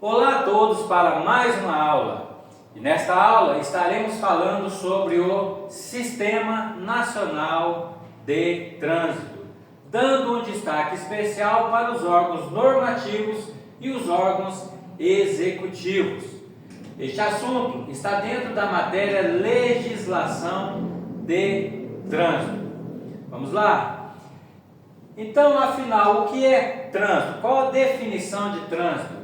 Olá a todos para mais uma aula. E nesta aula estaremos falando sobre o Sistema Nacional de Trânsito, dando um destaque especial para os órgãos normativos e os órgãos executivos. Este assunto está dentro da matéria Legislação de Trânsito. Vamos lá? Então, afinal, o que é trânsito? Qual a definição de trânsito?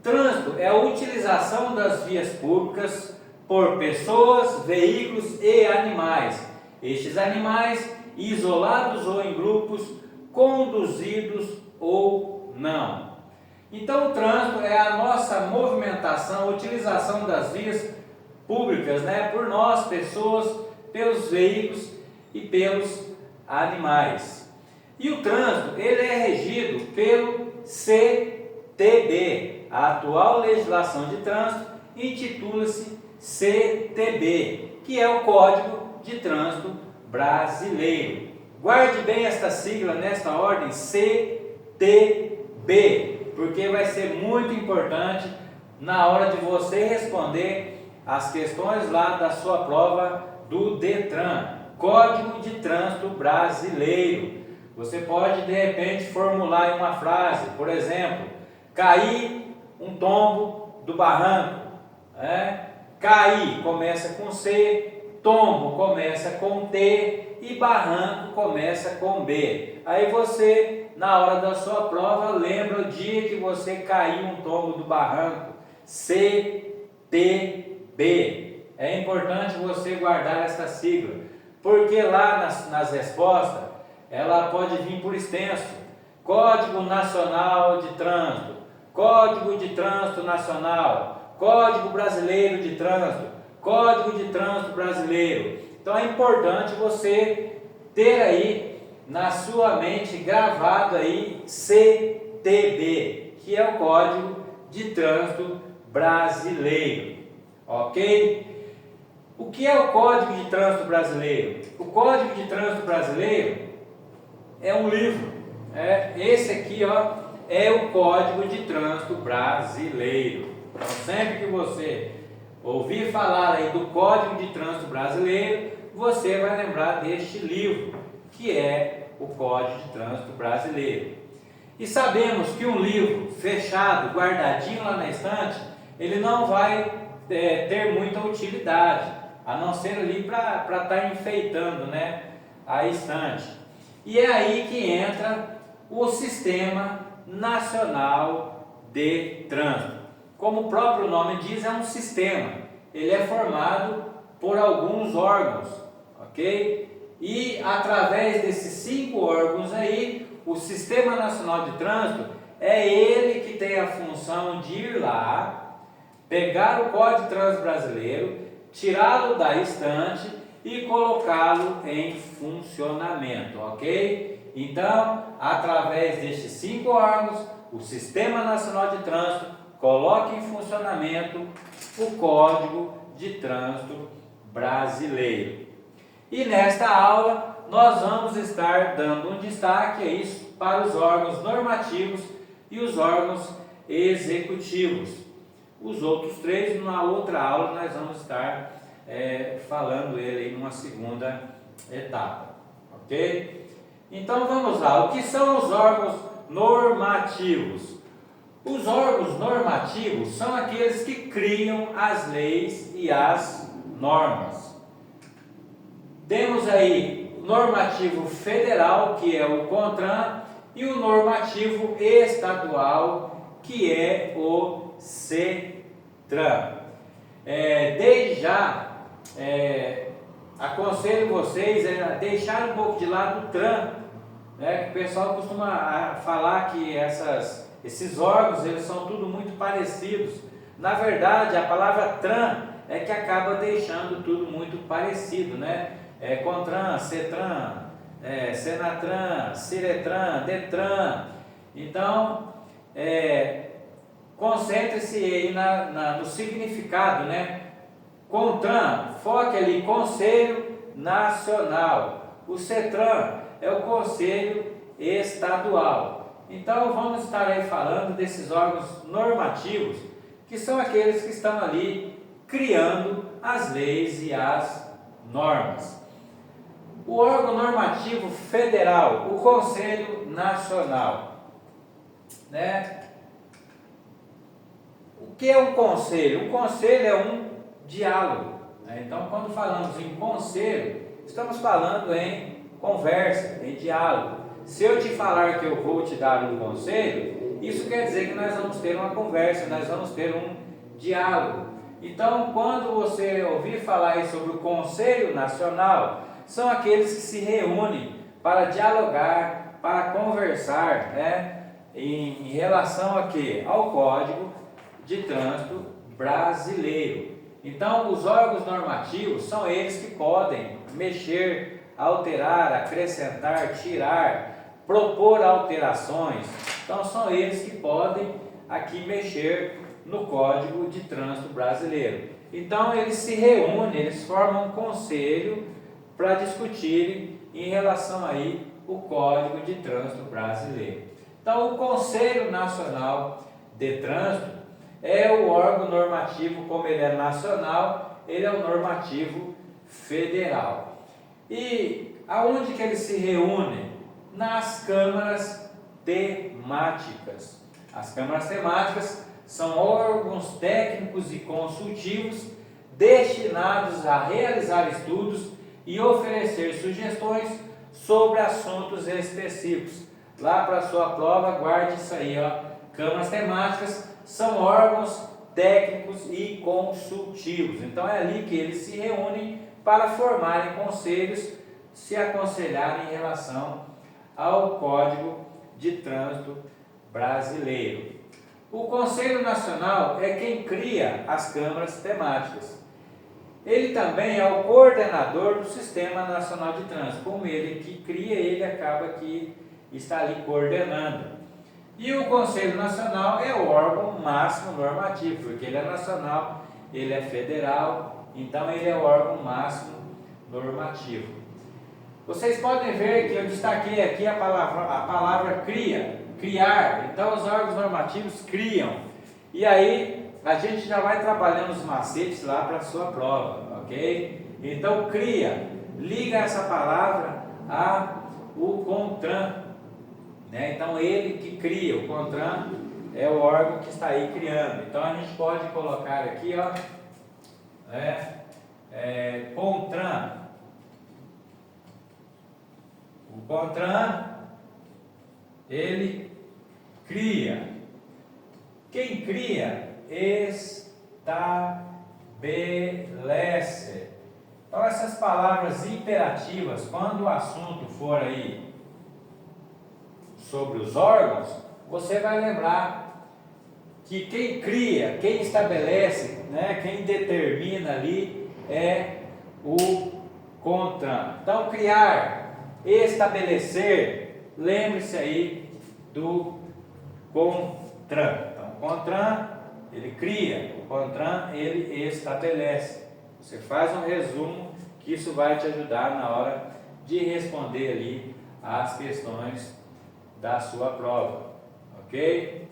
Trânsito é a utilização das vias públicas por pessoas, veículos e animais. Estes animais, isolados ou em grupos, conduzidos ou não. Então, o trânsito é a nossa movimentação, a utilização das vias públicas, por nós, pessoas, pelos veículos e pelos animais. E o trânsito, ele é regido pelo CTB. A atual legislação de trânsito intitula-se CTB, que é o Código de Trânsito Brasileiro. Guarde bem esta sigla nesta ordem, CTB, porque vai ser muito importante na hora de você responder as questões lá da sua prova do Detran. Código de Trânsito Brasileiro. Você pode de repente formular em uma frase, por exemplo, cair um tombo do barranco. Cair começa com C, tombo começa com T e barranco começa com B. Aí você, na hora da sua prova, lembra o dia que você caiu um tombo do barranco. CTB. É importante você guardar essa sigla, porque lá nas respostas, ela pode vir por extenso. Código Nacional de Trânsito, Código de Trânsito Nacional, Código Brasileiro de Trânsito, Código de Trânsito Brasileiro. Então é importante você ter aí na sua mente gravado aí CTB, que é o Código de Trânsito Brasileiro, ok? O que é o Código de Trânsito Brasileiro? O Código de Trânsito Brasileiro é um livro. Esse aqui, é o Código de Trânsito Brasileiro. Então, sempre que você ouvir falar aí do Código de Trânsito Brasileiro, você vai lembrar deste livro, que é o Código de Trânsito Brasileiro. E sabemos que um livro fechado, guardadinho lá na estante, ele não vai ter muita utilidade, a não ser ali para estar enfeitando, a estante. E é aí que entra o Sistema Nacional de Trânsito. Como o próprio nome diz, é um sistema. Ele é formado por alguns órgãos, ok? E através desses 5 órgãos aí, o Sistema Nacional de Trânsito é ele que tem a função de ir lá, pegar o Código de Trânsito Brasileiro, tirá-lo da estante e colocá-lo em funcionamento, ok? Então, através destes 5 órgãos, o Sistema Nacional de Trânsito coloca em funcionamento o Código de Trânsito Brasileiro. E nesta aula, nós vamos estar dando um destaque a isso para os órgãos normativos e os órgãos executivos. Os outros 3, na outra aula, nós vamos estar falando ele em uma segunda etapa, ok? Então vamos lá, o que são os órgãos normativos? Os órgãos normativos são aqueles que criam as leis e as normas. Temos aí o normativo federal, que é o CONTRAN, e o normativo estadual, que é o CETRAN. Desde já, aconselho vocês a deixar um pouco de lado o TRAN, que o pessoal costuma falar que esses órgãos eles são tudo muito parecidos. Na verdade, a palavra TRAN é que acaba deixando tudo muito parecido, CONTRAN, CETRAN, SENATRAN, CIRETRAN, DETRAN. Então, concentre-se aí no significado, CONTRAN, foque ali, Conselho Nacional. O CETRAN é o Conselho Estadual. Então vamos estar aí falando desses órgãos normativos que são aqueles que estão ali criando as leis e as normas. O órgão normativo federal, o Conselho Nacional, né? O que é um conselho? Um conselho é um diálogo, né? Então, quando falamos em conselho, estamos falando em conversa, em diálogo. Se eu te falar que eu vou te dar um conselho, isso quer dizer que nós vamos ter uma conversa, nós vamos ter um diálogo. Então, quando você ouvir falar aí sobre o Conselho Nacional, são aqueles que se reúnem para dialogar, para conversar, né, em relação a quê? Ao Código de Trânsito Brasileiro. Então, os órgãos normativos são eles que podem mexer, alterar, acrescentar, tirar, propor alterações. Então, são eles que podem aqui mexer no Código de Trânsito Brasileiro. Então, eles se reúnem, eles formam um conselho para discutirem em relação aí o Código de Trânsito Brasileiro. Então, o Conselho Nacional de Trânsito é o órgão normativo, como ele é nacional, ele é o normativo federal. E aonde que eles se reúnem? Nas câmaras temáticas. As câmaras temáticas são órgãos técnicos e consultivos destinados a realizar estudos e oferecer sugestões sobre assuntos específicos. Lá para a sua prova, guarde isso aí, ó. Câmaras temáticas são órgãos técnicos e consultivos. Então é ali que eles se reúnem para formarem conselhos, se aconselharem em relação ao Código de Trânsito Brasileiro. O Conselho Nacional é quem cria as câmaras temáticas. Ele também é o coordenador do Sistema Nacional de Trânsito. Como ele que cria, ele acaba que está ali coordenando. E o Conselho Nacional é o órgão máximo normativo, porque ele é nacional, ele é federal, então ele é o órgão máximo normativo. Vocês podem ver que eu destaquei aqui a palavra cria, criar. Então os órgãos normativos criam. E aí a gente já vai trabalhando os macetes lá para a sua prova, ok? Então cria, liga essa palavra ao CONTRAN, né? Então ele que cria, o CONTRAN é o órgão que está aí criando. Então a gente pode colocar aqui, ó, CONTRAN. O CONTRAN, ele cria. Quem cria, estabelece. Então essas palavras imperativas, quando o assunto for aí sobre os órgãos, você vai lembrar que quem cria, quem estabelece, né, quem determina ali é o CONTRAN. Então criar, estabelecer, lembre-se aí do CONTRAN. Então o CONTRAN ele cria, o CONTRAN ele estabelece. Você faz um resumo que isso vai te ajudar na hora de responder ali as questões da sua prova, ok?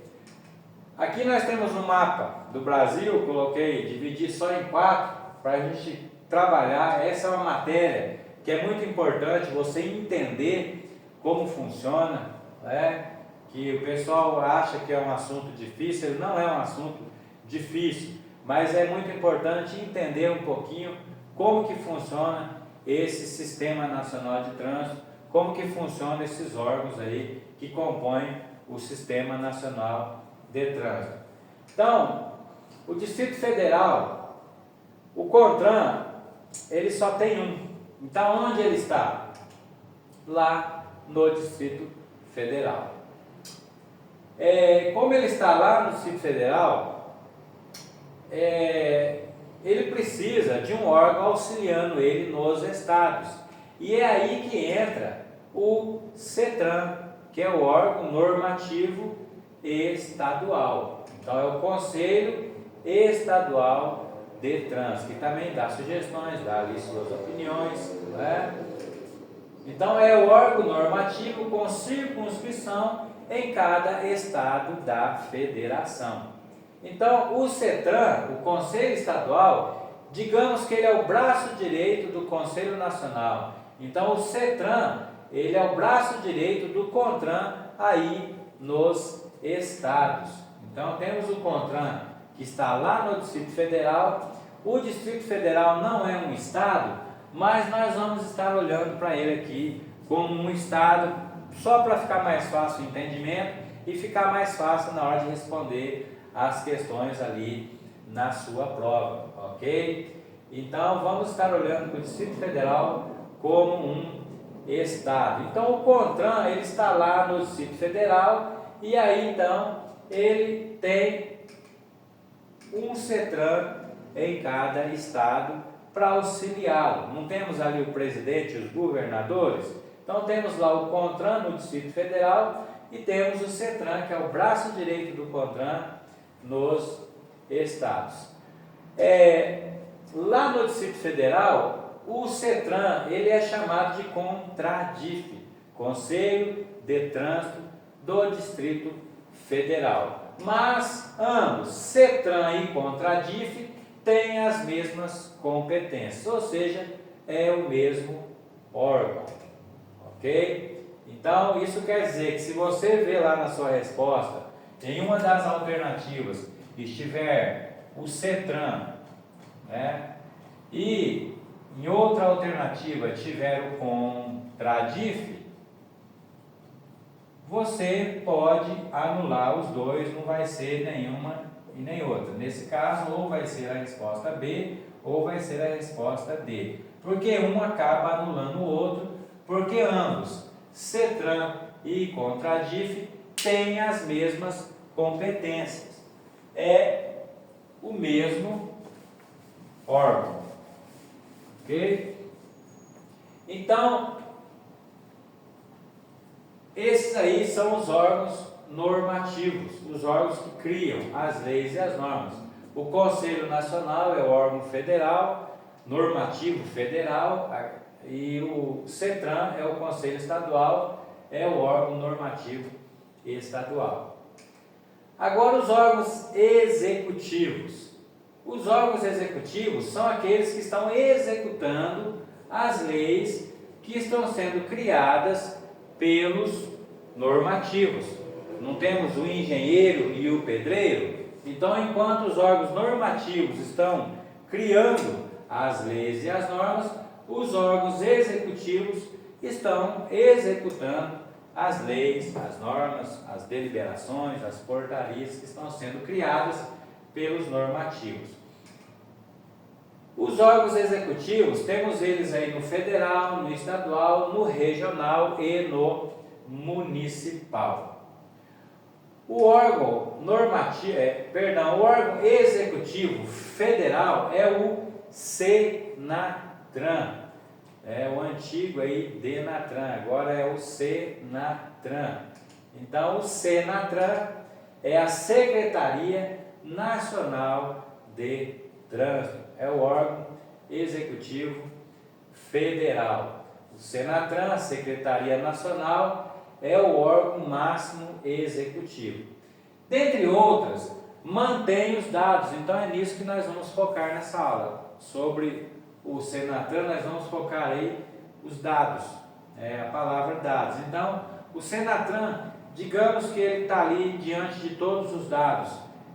Aqui nós temos um mapa do Brasil, coloquei, dividi só em 4 para a gente trabalhar. Essa é uma matéria que é muito importante você entender como funciona, né? Que o pessoal acha que é um assunto difícil, ele não é um assunto difícil, mas é muito importante entender um pouquinho como que funciona esse Sistema Nacional de Trânsito, como que funcionam esses órgãos aí que compõem o Sistema Nacional de Trânsito. Então, o Distrito Federal, o CONTRAN, ele só tem um. Então, onde ele está? Lá no Distrito Federal. Como ele está lá no Distrito Federal, ele precisa de um órgão auxiliando ele nos estados. E é aí que entra o CETRAN, que é o órgão normativo estadual. Então é o Conselho Estadual de Trânsito, que também dá sugestões, dá ali suas opiniões, né? Então é o órgão normativo com circunscrição em cada estado da federação. Então, o CETRAN, o Conselho Estadual, digamos que ele é o braço direito do Conselho Nacional. Então, o CETRAN, ele é o braço direito do CONTRAN aí nos estados. Então, temos o CONTRAN que está lá no Distrito Federal. O Distrito Federal não é um estado, mas nós vamos estar olhando para ele aqui como um estado, só para ficar mais fácil o entendimento e ficar mais fácil na hora de responder as questões ali na sua prova, ok? Então, vamos estar olhando para o Distrito Federal como um estado. Então, o CONTRAN, ele está lá no Distrito Federal e aí, então, ele tem um CETRAN em cada estado para auxiliá-lo. Não temos ali o presidente e os governadores? Então, temos lá o CONTRAN no Distrito Federal e temos o CETRAN, que é o braço direito do CONTRAN nos estados. Lá no Distrito Federal, o CETRAN, ele é chamado de CONTRADIF, Conselho de Trânsito do Distrito Federal. Mas ambos, CETRAN e CONTRADIF, têm as mesmas competências, ou seja, é o mesmo órgão, ok? Então, isso quer dizer que se você vê lá na sua resposta, em uma das alternativas, estiver o CETRAN, né, e em outra alternativa tiver o CONTRADIF, você pode anular os dois, não vai ser nenhuma e nem outra. Nesse caso, ou vai ser a resposta B, ou vai ser a resposta D. Porque um acaba anulando o outro, porque ambos, CETRAN e CONTRADIF, têm as mesmas competências. É o mesmo órgão. Ok? Então, esses aí são os órgãos normativos, os órgãos que criam as leis e as normas. O Conselho Nacional é o órgão federal, normativo federal, e o CETRAN é o Conselho Estadual, é o órgão normativo estadual. Agora, os órgãos executivos. Os órgãos executivos são aqueles que estão executando as leis que estão sendo criadas pelos normativos. Não temos o engenheiro e o pedreiro? Então, enquanto os órgãos normativos estão criando as leis e as normas, os órgãos executivos estão executando as leis, as normas, as deliberações, as portarias que estão sendo criadas pelos normativos. Os órgãos executivos, temos eles aí no federal, no estadual, no regional e no municipal. O órgão o órgão executivo federal é o CENATRAN. É o antigo aí DENATRAN, agora é o CENATRAN. Então, o CENATRAN é a Secretaria Nacional de Trânsito, é o órgão executivo federal. O CENATRAN, a Secretaria Nacional, é o órgão máximo executivo. Dentre outras, mantém os dados. Então é nisso que nós vamos focar nessa aula. Sobre o CENATRAN, nós vamos focar aí os dados, a palavra dados. Então, o CENATRAN, digamos que ele está ali diante de todos os dados.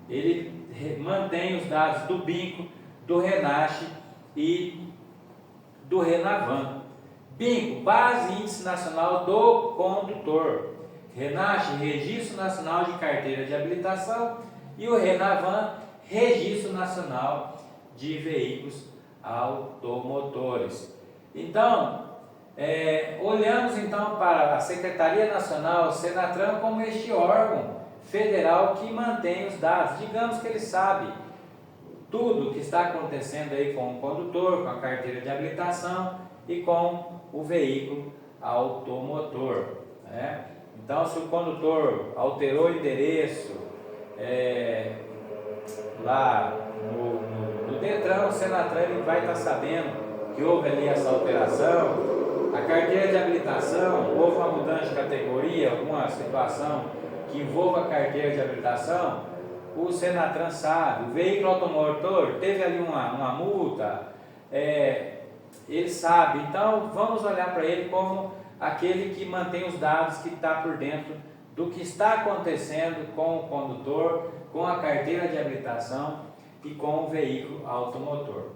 Ele mantém os dados do BINCO, do RENASH e do RENAVAN. BINCO, Base Índice Nacional do Condutor. RENASH, Registro Nacional de Carteira de Habilitação. E o RENAVAN, Registro Nacional de Veículos Automotores. Então, olhamos então para a Secretaria Nacional, o CENATRAN, como este órgão federal que mantém os dados. Digamos que ele sabe tudo o que está acontecendo aí com o condutor, com a carteira de habilitação e com o veículo automotor, né? Então, se o condutor alterou o endereço lá no DETRAN, o CENATRAN, ele vai estar sabendo que houve ali essa alteração. A carteira de habilitação, houve uma mudança de categoria, alguma situação que envolva a carteira de habilitação, o Senatran sabe, o veículo automotor teve ali uma multa, ele sabe. Então vamos olhar para ele como aquele que mantém os dados, que está por dentro do que está acontecendo com o condutor, com a carteira de habilitação e com o veículo automotor.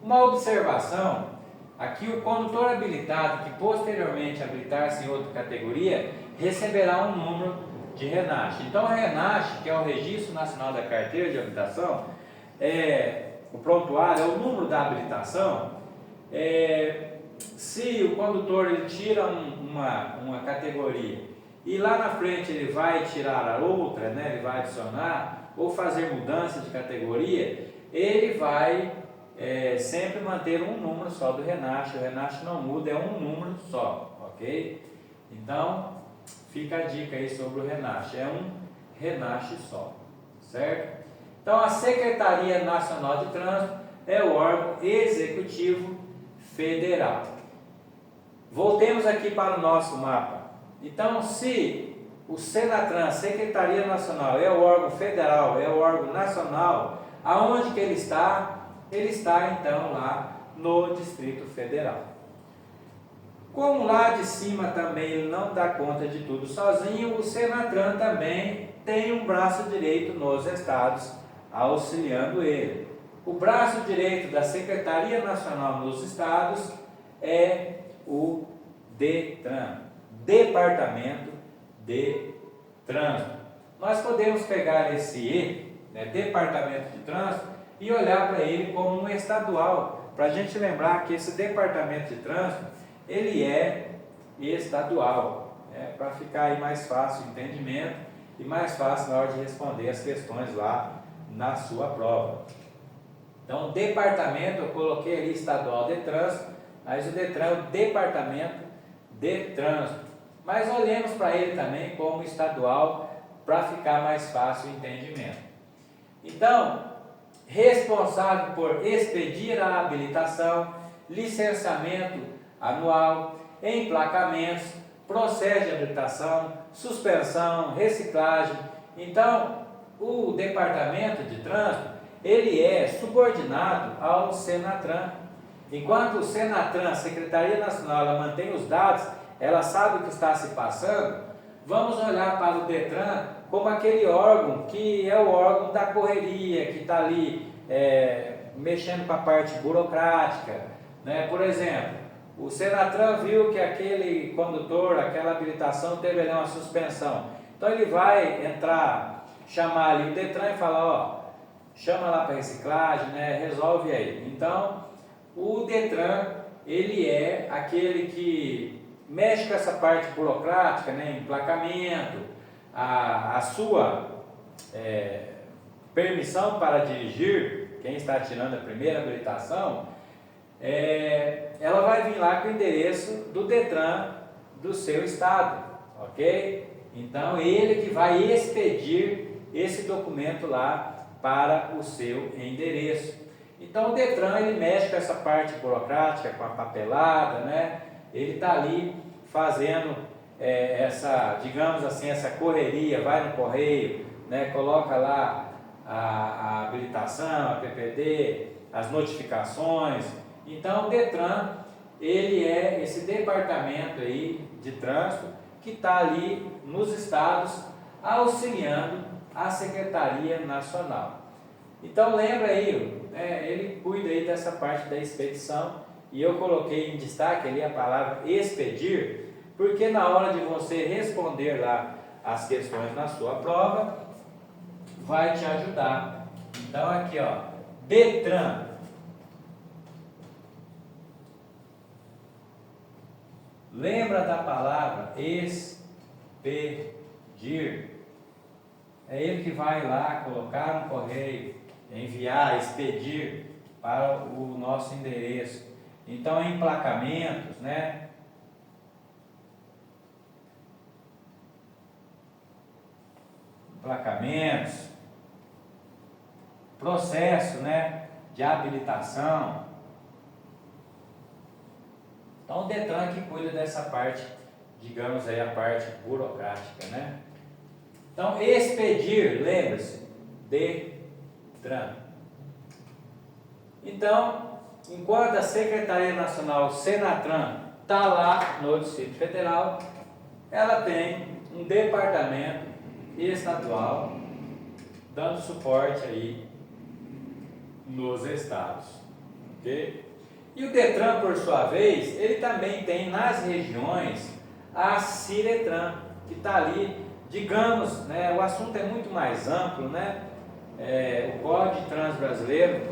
Uma observação, aqui o condutor habilitado que posteriormente habilitar-se em outra categoria receberá um número de RENASC. Então o RENASC, que é o Registro Nacional da Carteira de Habilitação, o prontuário é o número da habilitação. Se o condutor ele tira uma categoria e lá na frente ele vai tirar a outra, né, ele vai adicionar ou fazer mudança de categoria, ele vai sempre manter um número só do RENASC. O RENASC não muda, é um número só, ok? Então fica a dica aí sobre o RENASC, é um RENASC só, certo? Então a Secretaria Nacional de Trânsito é o órgão executivo federal. Voltemos aqui para o nosso mapa. Então, se o Senatran, Secretaria Nacional, é o órgão federal, é o órgão nacional, aonde que ele está? Ele está então lá no Distrito Federal. Como lá de cima também ele não dá conta de tudo sozinho, o Senatran também tem um braço direito nos estados, auxiliando ele. O braço direito da Secretaria Nacional nos estados é o DETRAN, Departamento de Trânsito. Nós podemos pegar esse E, né, Departamento de Trânsito, e olhar para ele como um estadual, para a gente lembrar que esse Departamento de Trânsito, ele é estadual, para ficar aí mais fácil o entendimento e mais fácil na hora de responder as questões lá na sua prova. Então, o departamento, eu coloquei ali estadual de trânsito, mas o DETRAN é o Departamento de Trânsito. Mas olhemos para ele também como estadual, para ficar mais fácil o entendimento. Então, responsável por expedir a habilitação, licenciamento anual, emplacamentos, processo de habilitação, suspensão, reciclagem. Então, o Departamento de Trânsito, ele é subordinado ao Senatran. Enquanto o Senatran, Secretaria Nacional, ela mantém os dados, ela sabe o que está se passando, vamos olhar para o DETRAN como aquele órgão que é o órgão da correria, que está ali mexendo com a parte burocrática, né? Por exemplo, o Senatran viu que aquele condutor, aquela habilitação teve ali uma suspensão, então ele vai chamar ali o DETRAN e falar, chama lá para reciclagem, né? Resolve aí. Então o DETRAN, ele é aquele que mexe com essa parte burocrática, né? Emplacamento, a sua permissão para dirigir, quem está tirando a primeira habilitação, ela vai vir lá com o endereço do DETRAN do seu estado, ok? Então ele que vai expedir esse documento lá para o seu endereço. Então o DETRAN, ele mexe com essa parte burocrática, com a papelada, né? Ele está ali fazendo digamos assim, essa correria, vai no correio, né? Coloca lá a habilitação, a PPD, as notificações. Então o DETRAN, ele é esse departamento aí de trânsito que está ali nos estados auxiliando a Secretaria Nacional. Então lembra aí, ele cuida aí dessa parte da expedição, e eu coloquei em destaque ali a palavra expedir, porque na hora de você responder lá as questões na sua prova, vai te ajudar. Então aqui, DETRAN. Lembra da palavra expedir. É ele que vai lá colocar no correio, enviar, expedir para o nosso endereço. Então, emplacamentos, né? Emplacamentos, processo, né? De habilitação. Então, o DETRAN que cuida dessa parte, digamos aí, a parte burocrática, né? Então, expedir, lembre-se, DETRAN. Então, enquanto a Secretaria Nacional Senatran está lá no Distrito Federal, ela tem um departamento estadual dando suporte aí nos estados, ok? E o DETRAN, por sua vez, ele também tem nas regiões a CIRETRAN, que está ali, digamos, né, o assunto é muito mais amplo, né? O Código de Trânsito Brasileiro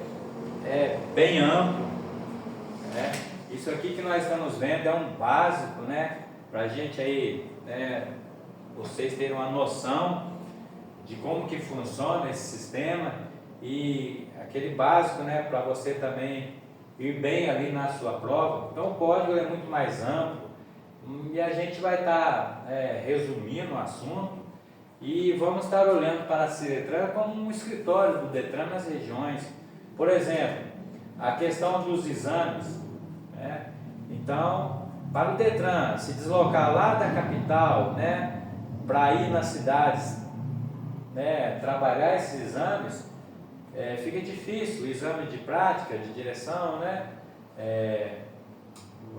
é bem amplo, né? Isso aqui que nós estamos vendo é um básico, né? Para a gente aí, vocês terem uma noção de como que funciona esse sistema e aquele básico, né? Para você também ir bem ali na sua prova. Então o código é muito mais amplo e a gente vai estar resumindo o assunto e vamos estar olhando para a CIRETRAN como um escritório do DETRAN nas regiões. Por exemplo, a questão dos exames, né? Então, para o DETRAN se deslocar lá da capital, né, para ir nas cidades, né, trabalhar esses exames, fica difícil. O exame de prática, de direção, né,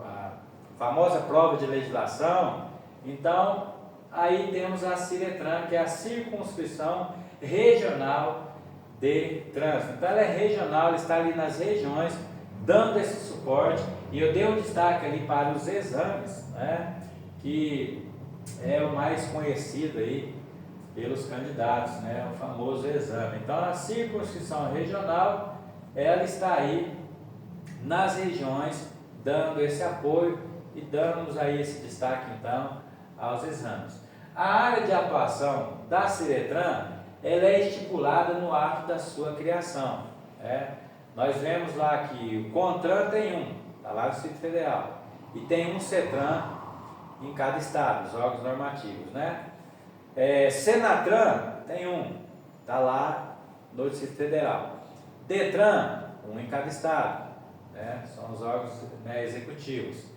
a famosa prova de legislação. Então, aí temos a CIRETRAN, que é a Circunscrição Regional de Trânsito. Então ela é regional, ela está ali nas regiões, dando esse suporte, e eu dei um destaque ali para os exames, né, que é o mais conhecido aí pelos candidatos, né, o famoso exame. Então a circunscrição regional, ela está aí nas regiões, dando esse apoio e dando-nos aí esse destaque então aos exames. A área de atuação da CIRETRAN, ela é estipulada no ato da sua criação. Nós vemos lá que o CONTRAN tem um, está lá no Distrito Federal, e tem um CETRAN em cada estado, os órgãos normativos, né? SENATRAN tem um, está lá no Distrito Federal. DETRAN, um em cada estado, né? São os órgãos, né, executivos.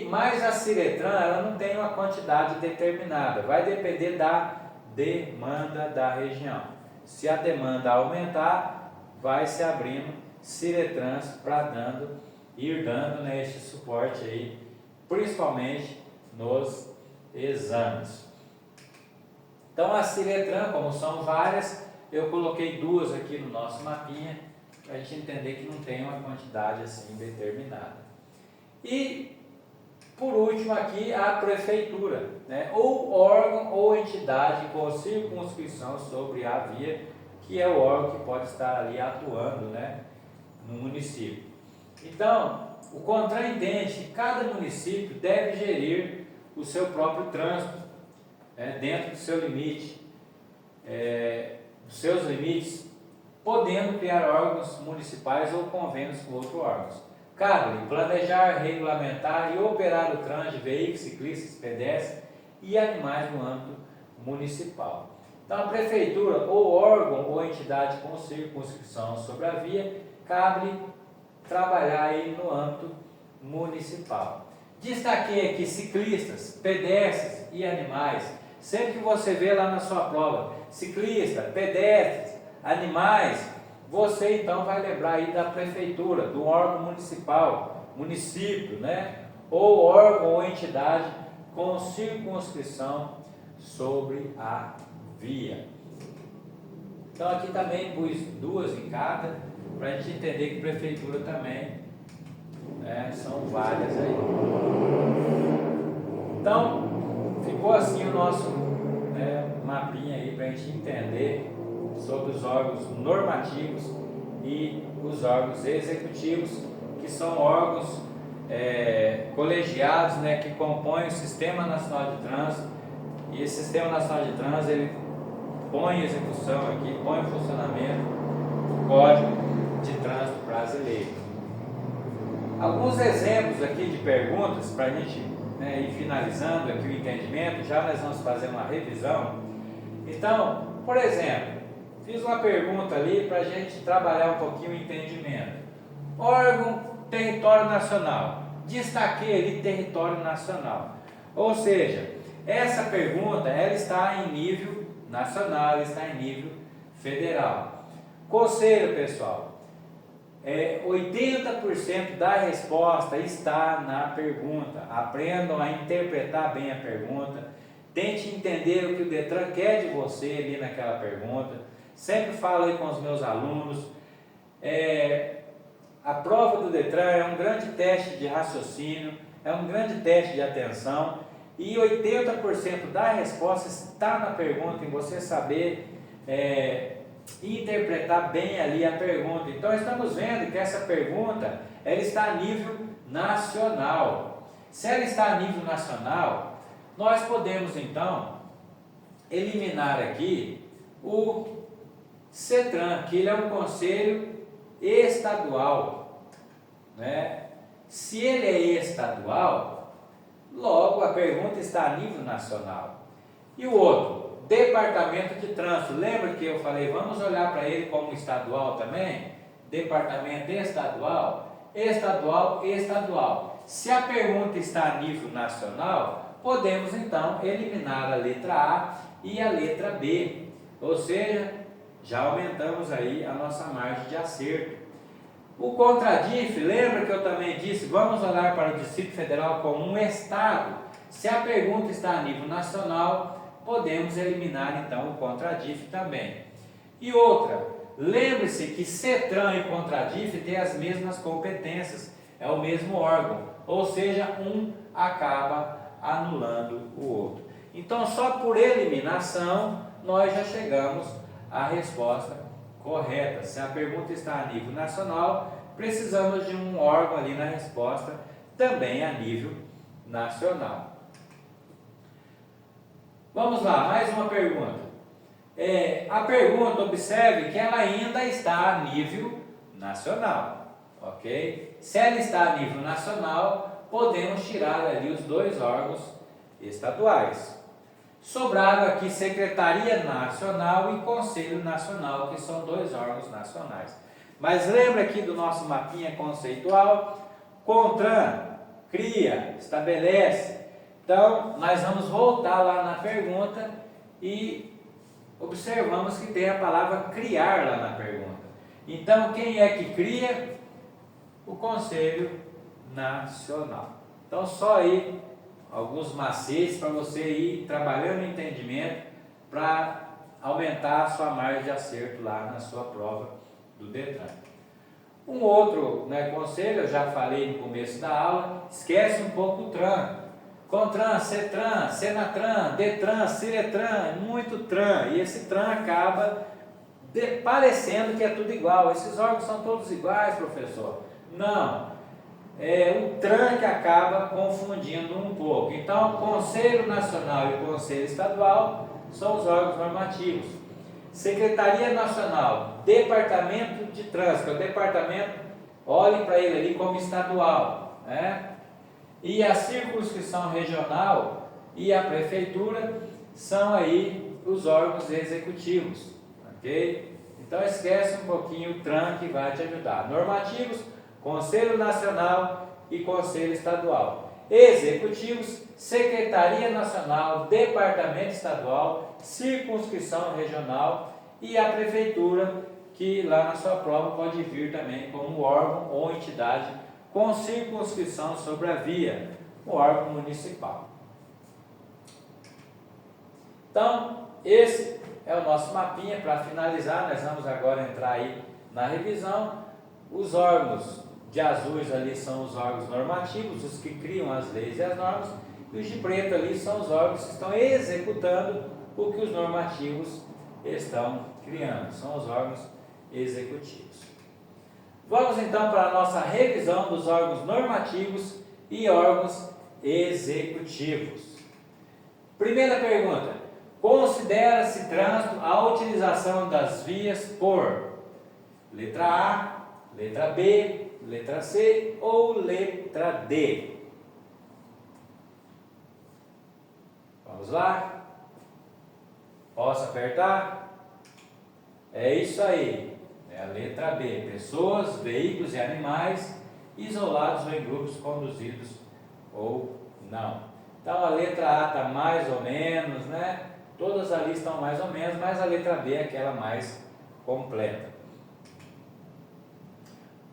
Mas a CIRETRAN, ela não tem uma quantidade determinada, vai depender da demanda da região. Se a demanda aumentar, vai se abrindo CIRETRANs para ir dando, né, esse suporte aí, principalmente nos exames. Então a CIRETRAN, como são várias, eu coloquei duas aqui no nosso mapinha, para a gente entender que não tem uma quantidade assim determinada. E por último aqui a prefeitura, né? Ou órgão ou entidade com circunscrição sobre a via, que é o órgão que pode estar ali atuando, né, no município. Então, o CONTRAN entende que cada município deve gerir o seu próprio trânsito, dentro do seu limite, dos seus limites, podendo criar órgãos municipais ou convênios com outros órgãos. Cabe planejar, regulamentar e operar o trânsito de veículos, ciclistas, pedestres e animais no âmbito municipal. Então, a prefeitura, ou órgão ou entidade com circunscrição sobre a via, cabe trabalhar aí no âmbito municipal. Destaquei aqui ciclistas, pedestres e animais. Sempre que você vê lá na sua prova, ciclista, pedestres, animais, você então vai lembrar aí da prefeitura, do órgão municipal, município, né? Ou órgão ou entidade com circunscrição sobre a via. Então aqui também pus duas em cada, para a gente entender que prefeitura também, né, são várias aí. Então, ficou assim o nosso, né, mapinha aí para a gente entender sobre os órgãos normativos e os órgãos executivos, que são órgãos colegiados, né, que compõem o Sistema Nacional de Trânsito. E esse Sistema Nacional de Trânsito, ele põe em execução aqui, põe em funcionamento o Código de Trânsito Brasileiro. Alguns exemplos aqui de perguntas para a gente, né, ir finalizando aqui o entendimento. Já nós vamos fazer uma revisão. Então, por exemplo, fiz uma pergunta ali para a gente trabalhar um pouquinho o entendimento. Órgão, território nacional. Destaquei ali território nacional. Ou seja, essa pergunta ela está em nível nacional, ela está em nível Federal. Conselho, pessoal, 80% da resposta está na pergunta. Aprendam a interpretar bem a pergunta. Tente entender o que o Detran quer de você ali naquela pergunta. Sempre falo aí com os meus alunos. A prova do Detran é um grande teste de raciocínio, é um grande teste de atenção. E 80% da resposta está na pergunta, em você saber interpretar bem ali a pergunta. Então estamos vendo que essa pergunta ela está a nível nacional. Se ela está a nível nacional, nós podemos então eliminar aqui o CETRAN, que ele é um conselho estadual, né? Se ele é estadual, logo a pergunta está a nível nacional. E o outro, Departamento de Trânsito, lembra que eu falei, vamos olhar para ele como estadual também? Departamento estadual, estadual, estadual. Se a pergunta está a nível nacional, podemos então eliminar a letra A e a letra B, ou seja, já aumentamos aí a nossa margem de acerto. O CONTRADIF, lembra que eu também disse, vamos olhar para o Distrito Federal como um estado. Se a pergunta está a nível nacional, podemos eliminar então o CONTRADIF também. E outra, lembre-se que CETRAN e CONTRADIF têm as mesmas competências, é o mesmo órgão, ou seja, um acaba anulando o outro. Então, só por eliminação, nós já chegamos à resposta correta. Se a pergunta está a nível nacional, precisamos de um órgão ali na resposta, também a nível nacional. Vamos lá, mais uma pergunta. A pergunta, observe que ela ainda está a nível nacional, ok? Se ela está a nível nacional, podemos tirar ali os dois órgãos estaduais. Sobraram aqui Secretaria Nacional e Conselho Nacional, que são dois órgãos nacionais. Mas lembra aqui do nosso mapinha conceitual? CONTRAN, cria, estabelece. Então, nós vamos voltar lá na pergunta e observamos que tem a palavra criar lá na pergunta. Então, quem é que cria? O Conselho Nacional. Então, só aí alguns macetes para você ir trabalhando o entendimento para aumentar a sua margem de acerto lá na sua prova do Detran. Um outro conselho, eu já falei no começo da aula, esquece um pouco o TRAN. CONTRAN, CETRAN, SENATRAN, DETRAN, CIRETRAN, muito TRAN, e esse TRAN acaba parecendo que é tudo igual. Esses órgãos são todos iguais, professor. Não, o TRAN que acaba confundindo um pouco. Então, o Conselho Nacional e o Conselho Estadual são os órgãos normativos. Secretaria Nacional, Departamento de Trânsito, o departamento, olhem para ele ali como estadual, né? E a circunscrição regional e a prefeitura são aí os órgãos executivos, ok? Então esquece um pouquinho o TRAN que vai te ajudar. Normativos, Conselho Nacional e Conselho Estadual. Executivos, Secretaria Nacional, Departamento Estadual, circunscrição regional e a prefeitura, que lá na sua prova pode vir também como órgão ou entidade com circunscrição sobre a via, o órgão municipal. Então, esse é o nosso mapinha. Para finalizar, nós vamos agora entrar aí na revisão. Os órgãos de azuis ali são os órgãos normativos, os que criam as leis e as normas, e os de preto ali são os órgãos que estão executando o que os normativos estão criando, são os órgãos executivos. Vamos então para a nossa revisão dos órgãos normativos e órgãos executivos. Primeira pergunta: considera-se trânsito a utilização das vias por letra A, letra B, letra C ou letra D? Vamos lá? Posso apertar? É isso aí. É a letra B. Pessoas, veículos e animais isolados ou em grupos conduzidos ou não. Então a letra A está mais ou menos, né? Todas ali estão mais ou menos, mas a letra B é aquela mais completa.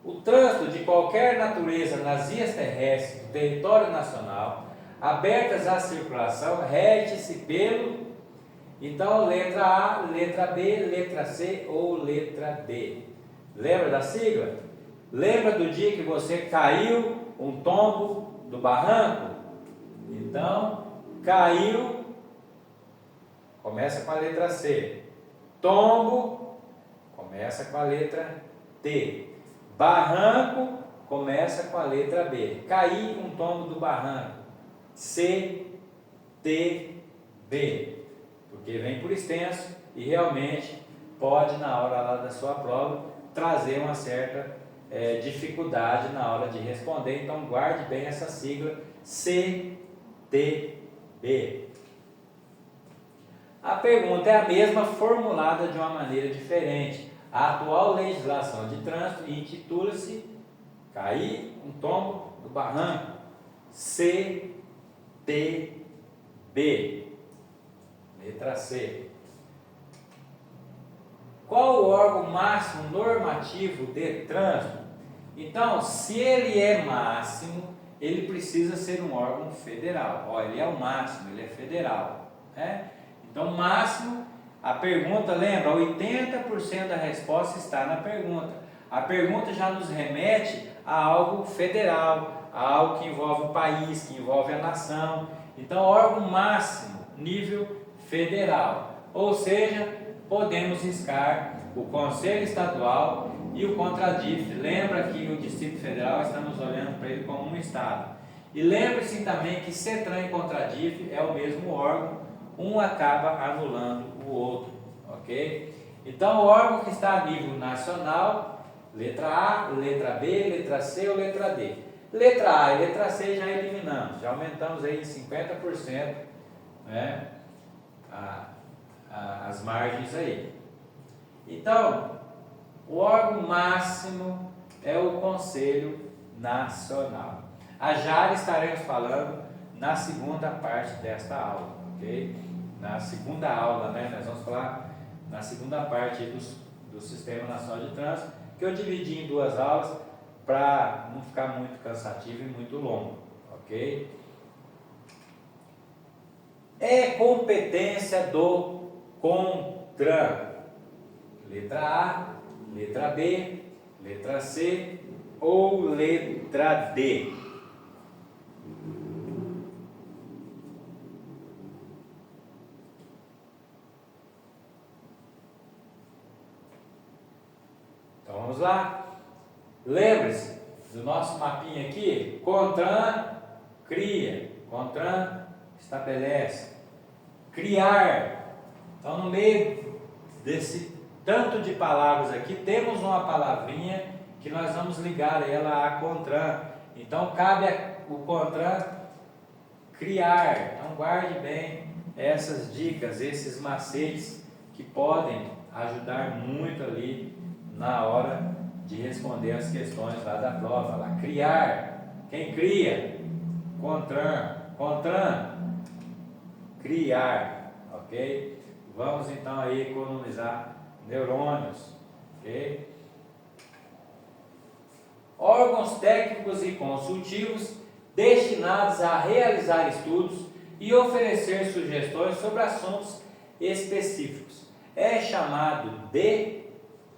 O trânsito de qualquer natureza nas vias terrestres do território nacional, abertas à circulação, rege-se pelo, então, letra A, letra B, letra C ou letra D. Lembra da sigla? Lembra do dia que você caiu um tombo do barranco? Então, caiu, começa com a letra C. Tombo, começa com a letra T. Barranco, começa com a letra B. Cair um tombo do barranco. C, T, B. Porque vem por extenso e realmente pode, na hora lá da sua prova, trazer uma certa dificuldade na hora de responder. Então, guarde bem essa sigla C, T, B. A pergunta é a mesma, formulada de uma maneira diferente. A atual legislação de trânsito intitula-se Cair um tombo do barranco. C, T, B. Letra C. Qual o órgão máximo normativo de trânsito? Então, se ele é máximo, ele precisa ser um órgão federal. Ó, ele é o máximo, ele é federal, né? Então, máximo, a pergunta, lembra, 80% da resposta está na pergunta. A pergunta já nos remete a algo federal, a algo que envolve o país, que envolve a nação. Então, órgão máximo, nível federal. Ou seja, podemos riscar o Conselho Estadual e o CONTRADIF. Lembra que o Distrito Federal, estamos olhando para ele como um estado. E lembre-se também que CETRAN e CONTRADIF é o mesmo órgão, um acaba anulando o outro, ok? Então, o órgão que está a nível nacional, letra A, letra B, letra C ou letra D. Letra A e letra C já eliminamos, já aumentamos aí em 50%, né, as margens aí. Então, o órgão máximo é o Conselho Nacional. Já estaremos falando na segunda parte desta aula, ok? Na segunda aula, né? Nós vamos falar na segunda parte do Sistema Nacional de Trânsito, que eu dividi em duas aulas para não ficar muito cansativo e muito longo, ok? É competência do CONTRAN. Letra A, letra B, letra C ou letra D. Então vamos lá. Lembre-se do nosso mapinha aqui. CONTRAN cria, CONTRAN estabelece. Criar. Então, no meio desse tanto de palavras aqui, temos uma palavrinha que nós vamos ligar ela a CONTRAN. Então, cabe o CONTRAN criar. Então, guarde bem essas dicas, esses macetes que podem ajudar muito ali na hora de responder as questões lá da prova. Lá, criar. Quem cria? CONTRAN. CONTRAN. Criar. Ok? Vamos então aí economizar neurônios, ok? Órgãos técnicos e consultivos destinados a realizar estudos e oferecer sugestões sobre assuntos específicos. É chamado de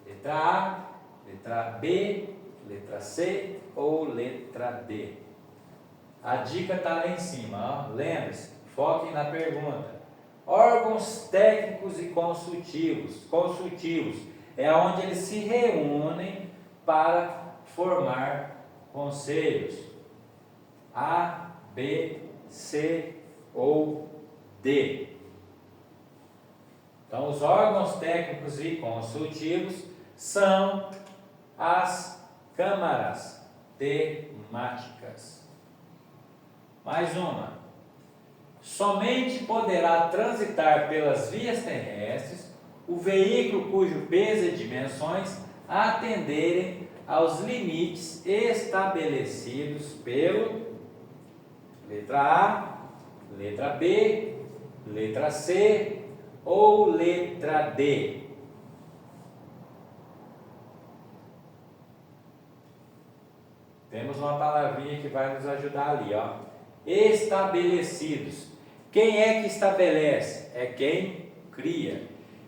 letra A, letra B, letra C ou letra D. A dica está lá em cima, ó. Lembre-se, foquem na pergunta. Órgãos técnicos e consultivos. Consultivos é onde eles se reúnem para formar conselhos. A, B, C ou D. Então, os órgãos técnicos e consultivos são as câmaras temáticas. Mais uma. Somente poderá transitar pelas vias terrestres o veículo cujo peso e dimensões atenderem aos limites estabelecidos pelo letra A, letra B, letra C ou letra D. Temos uma palavrinha que vai nos ajudar ali, ó. Estabelecidos. Quem é que estabelece? É quem cria.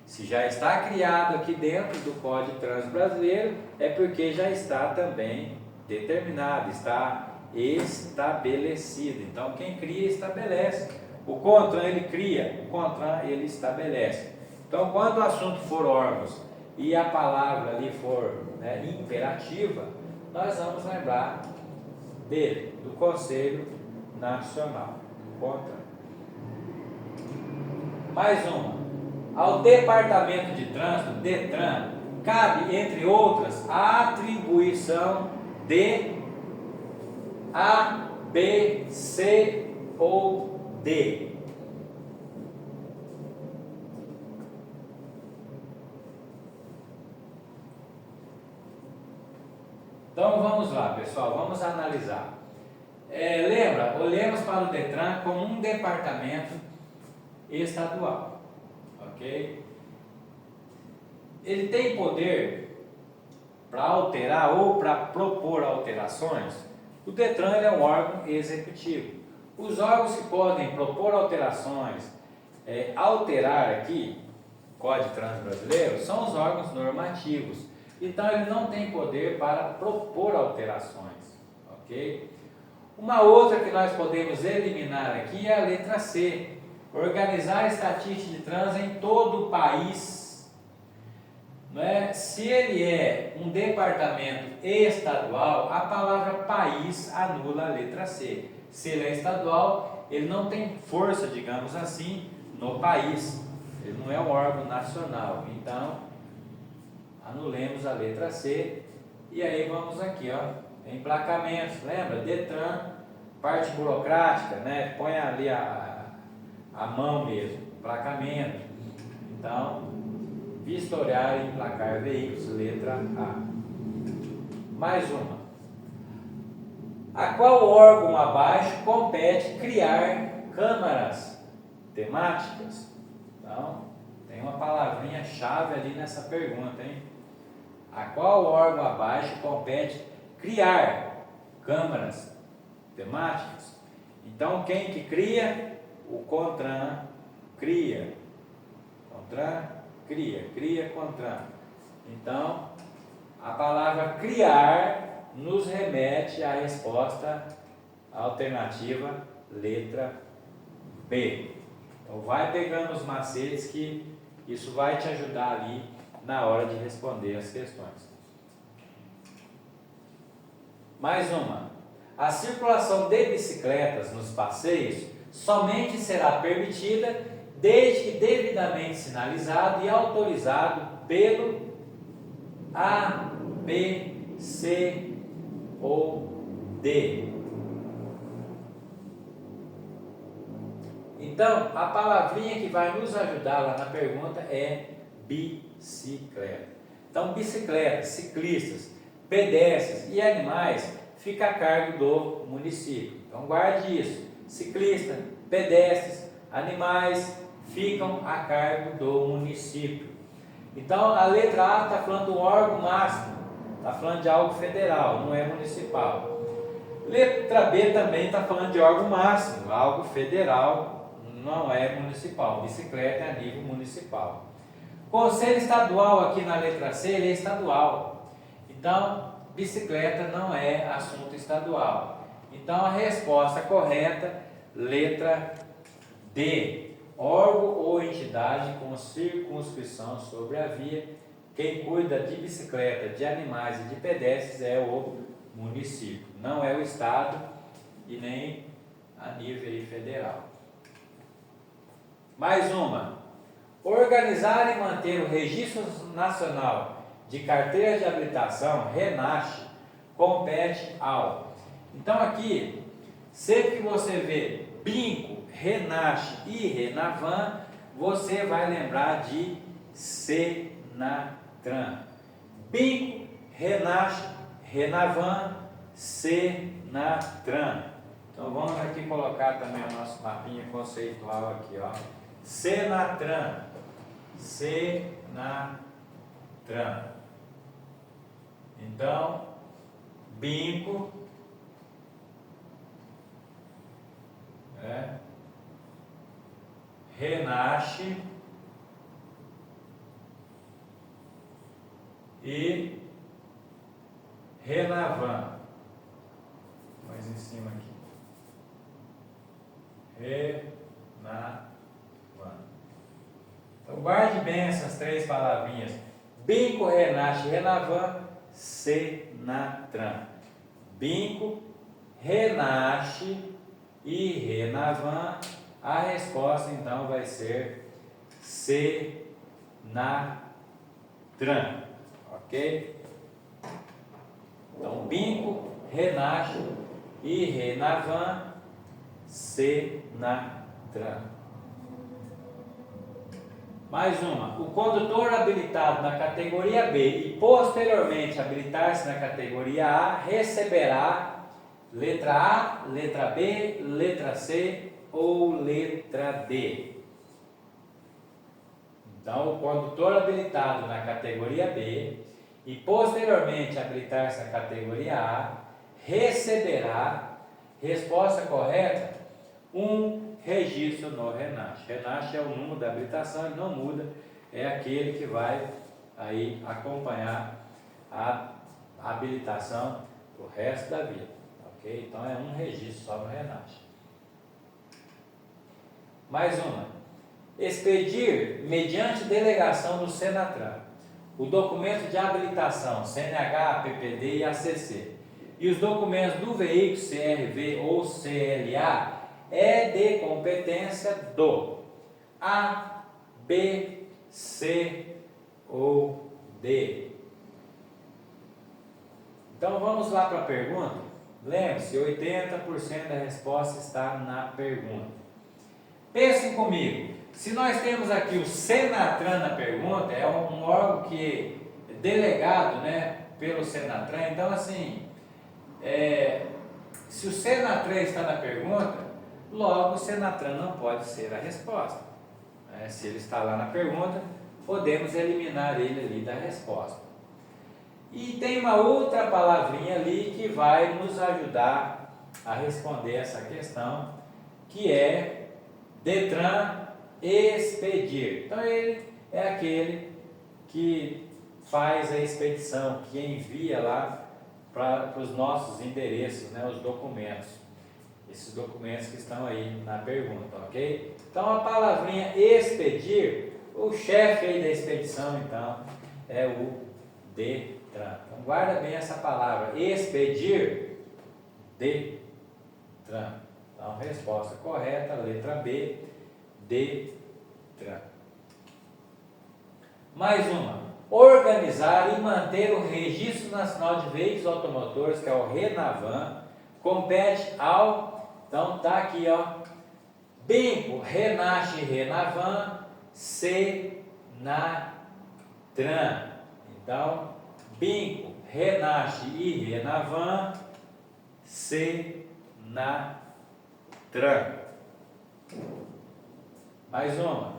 Se já está criado aqui dentro do Código de Trânsito Brasileiro, é porque já está também determinado, está estabelecido. Então, quem cria, estabelece. O CONTRAN, ele cria, o CONTRAN, ele estabelece. Então, quando o assunto for órgãos e a palavra ali for, né, imperativa, nós vamos lembrar dele, do Conselho Nacional, CONTRAN. Mais uma. Ao Departamento de Trânsito, DETRAN, cabe, entre outras, a atribuição de A, B, C ou D. Então vamos lá, pessoal, vamos analisar. Lembra, olhemos para o DETRAN como um departamento estadual, ok? Ele tem poder para alterar ou para propor alterações. O DETRAN é um órgão executivo. Os órgãos que podem propor alterações, alterar aqui, Código de Trânsito Brasileiro, são os órgãos normativos. Então ele não tem poder para propor alterações, ok? Uma outra que nós podemos eliminar aqui é a letra C. Organizar a estatística de trânsito em todo o país. Não é? Se ele é um departamento estadual, a palavra país anula a letra C. Se ele é estadual, ele não tem força, digamos assim, no país. Ele não é um órgão nacional. Então, anulemos a letra C. E aí vamos aqui, ó, emplacamentos. Lembra? DETRAN, parte burocrática, né? Põe ali a mão mesmo, emplacamento. Então, vistoriar e emplacar veículos, letra A. Mais uma. A qual órgão abaixo compete criar câmaras temáticas? Então, tem uma palavrinha chave ali nessa pergunta, hein? A qual órgão abaixo compete criar câmaras temáticas? Então, quem que cria? O CONTRAN cria. CONTRAN cria. Cria, CONTRAN. Então, a palavra criar nos remete à resposta alternativa, letra B. Então, vai pegando os macetes que isso vai te ajudar ali na hora de responder as questões. Mais uma. A circulação de bicicletas nos passeios somente será permitida desde que devidamente sinalizado e autorizado pelo A, B, C ou D. Então, a palavrinha que vai nos ajudar lá na pergunta é bicicleta. Então, bicicletas, ciclistas, pedestres e animais fica a cargo do município. Então, guarde isso. Ciclista, pedestres, animais ficam a cargo do município. Então, a letra A está falando do órgão máximo, está falando de algo federal, não é municipal. Letra B também está falando de órgão máximo, algo federal, não é municipal. Bicicleta é a nível municipal. Conselho estadual aqui na letra C, ele é estadual. Então, bicicleta não é assunto estadual. Então, a resposta correta, letra D. Órgão ou entidade com circunscrição sobre a via. Quem cuida de bicicleta, de animais e de pedestres é o município. Não é o estado e nem a nível federal. Mais uma. Organizar e manter o Registro Nacional de Carteira de Habilitação, RENACH, compete ao. Então aqui, sempre que você vê BINCO, RENACH e RENAVAN, você vai lembrar de SENATRAN. BINCO, RENACH, RENAVAN, SENATRAN. Então vamos aqui colocar também o nosso mapinha conceitual aqui, ó. SENATRAN. SENATRAN. Então, BINCO, RENASH e RENAVAN. Mais em cima aqui. RENAVAN. Então guarde bem essas três palavrinhas. BINCO, RENASH e RENAVAN, SENATRAN. BINCO, RENASH e RENAVAN. A resposta então vai ser SENATRAN. Ok? Então, BINCO, RENASH e RENAVAN, SENATRAN. Mais uma. O condutor habilitado na categoria B e posteriormente habilitar-se na categoria A receberá letra A, letra B, letra C ou letra D. Então, o condutor habilitado na categoria B e posteriormente habilitar-se na categoria A receberá, resposta correta, um registro no RENASH. RENASH é o número da habilitação, ele não muda, é aquele que vai aí acompanhar a habilitação o resto da vida, ok? Então é um registro só no RENASH. Mais uma. Expedir, mediante delegação do SENATRAN, o documento de habilitação CNH, PPD e ACC e os documentos do veículo CRV ou CLA é de competência do A, B, C ou D. Então vamos lá para a pergunta. Lembre-se, 80% da resposta está na pergunta. Pensem comigo, se nós temos aqui o SENATRAN na pergunta, é um órgão que é delegado, né, pelo SENATRAN, então assim, se o SENATRAN está na pergunta, logo o SENATRAN não pode ser a resposta. Se ele está lá na pergunta, podemos eliminar ele ali da resposta. E tem uma outra palavrinha ali que vai nos ajudar a responder essa questão, que é DETRAN expedir. Então ele é aquele que faz a expedição, que envia lá para os nossos endereços, né, os documentos. Esses documentos que estão aí na pergunta, ok? Então a palavrinha expedir, o chefe aí da expedição então é o DETRAN. Então guarda bem essa palavra, expedir, DETRAN. Então resposta correta, letra B, DETRAN. Mais uma. Organizar e manter o Registro Nacional de Veículos Automotores, que é o RENAVAN, compete ao, então tá aqui ó, BINCO, RENASH e RENAVAN, SENATRAN. Então, BINCO, RENASH e RENAVAN, SENATRAN. Mais uma.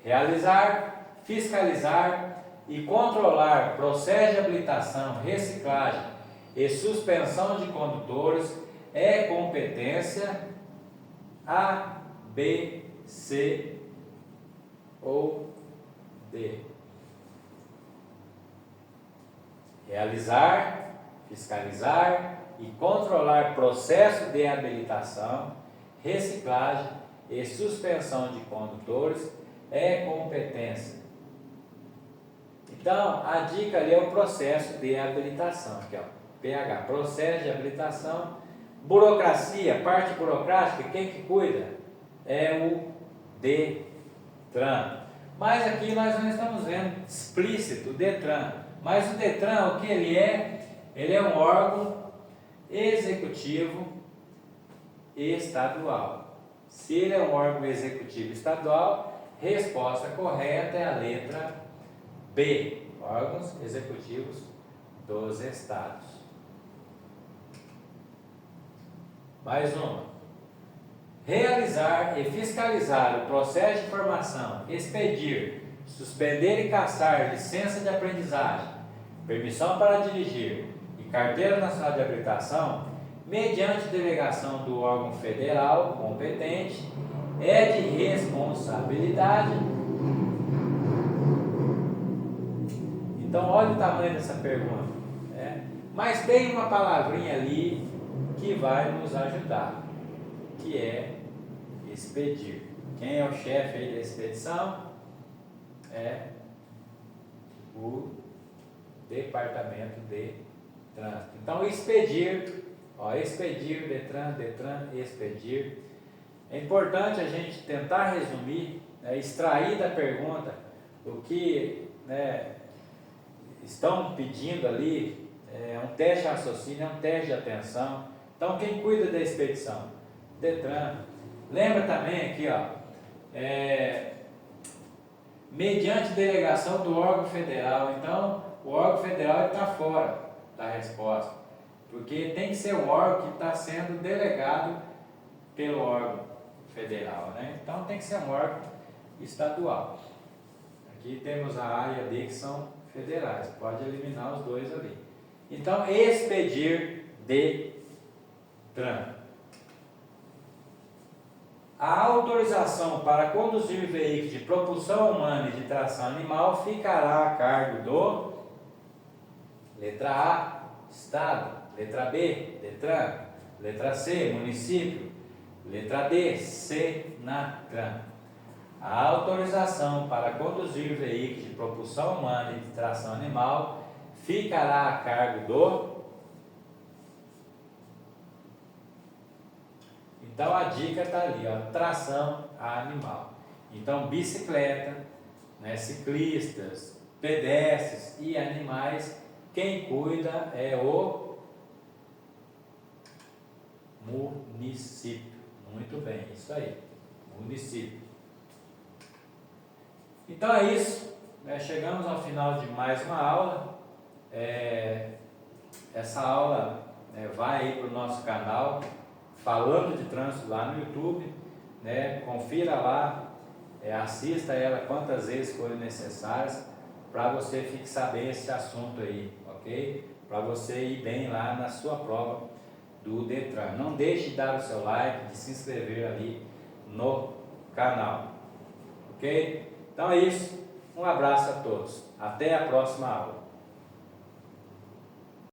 Realizar, fiscalizar e controlar processo de habilitação, reciclagem e suspensão de condutores é competência A, B, C ou D. Realizar, fiscalizar e controlar processo de habilitação, reciclagem e suspensão de condutores é competência. Então, a dica ali é o processo de habilitação, aqui ó, PH, processo de habilitação, burocracia, parte burocrática, quem que cuida? É o DETRAN. Mas aqui nós não estamos vendo explícito o DETRAN, mas o DETRAN, o que ele é? Ele é um órgão executivo estadual. Se ele é um órgão executivo estadual, resposta correta é a letra B, órgãos executivos dos estados. Mais uma. Realizar e fiscalizar o processo de formação, expedir, suspender e cassar licença de aprendizagem, permissão para dirigir e carteira nacional de habilitação, mediante delegação do órgão federal competente, é de responsabilidade. Então, olha o tamanho dessa pergunta. Mas tem uma palavrinha ali que vai nos ajudar, que é expedir. Quem é o chefe aí da expedição? É o Departamento de Trânsito. Então, expedir, expedir, Detran, expedir. É importante a gente tentar resumir, extrair da pergunta o que estão pedindo ali. É um teste de raciocínio, é um teste de atenção. Então, quem cuida da expedição? Detran. Lembra também aqui, mediante delegação do órgão federal. Então, o órgão federal está fora da resposta, porque tem que ser um órgão que está sendo delegado pelo órgão federal, né? Então, tem que ser um órgão estadual. Aqui temos a A e a B que são federais, pode eliminar os dois ali. Então, expedir Detran. A autorização para conduzir veículos de propulsão humana e de tração animal ficará a cargo do... Letra A, Estado. Letra B, Detran. Letra C, município. Letra D, Senatran. A autorização para conduzir veículos de propulsão humana e de tração animal ficará a cargo do... Então a dica está ali, tração animal. Então bicicleta, ciclistas, pedestres e animais, quem cuida é o município. Muito bem, isso aí, município. Então é isso, chegamos ao final de mais uma aula. Essa aula vai aí para o nosso canal Falando de Trânsito lá no YouTube, confira lá, assista ela quantas vezes forem necessárias para você fixar bem esse assunto aí, ok? Para você ir bem lá na sua prova do Detran. Não deixe de dar o seu like, de se inscrever ali no canal, ok? Então é isso, um abraço a todos, até a próxima aula.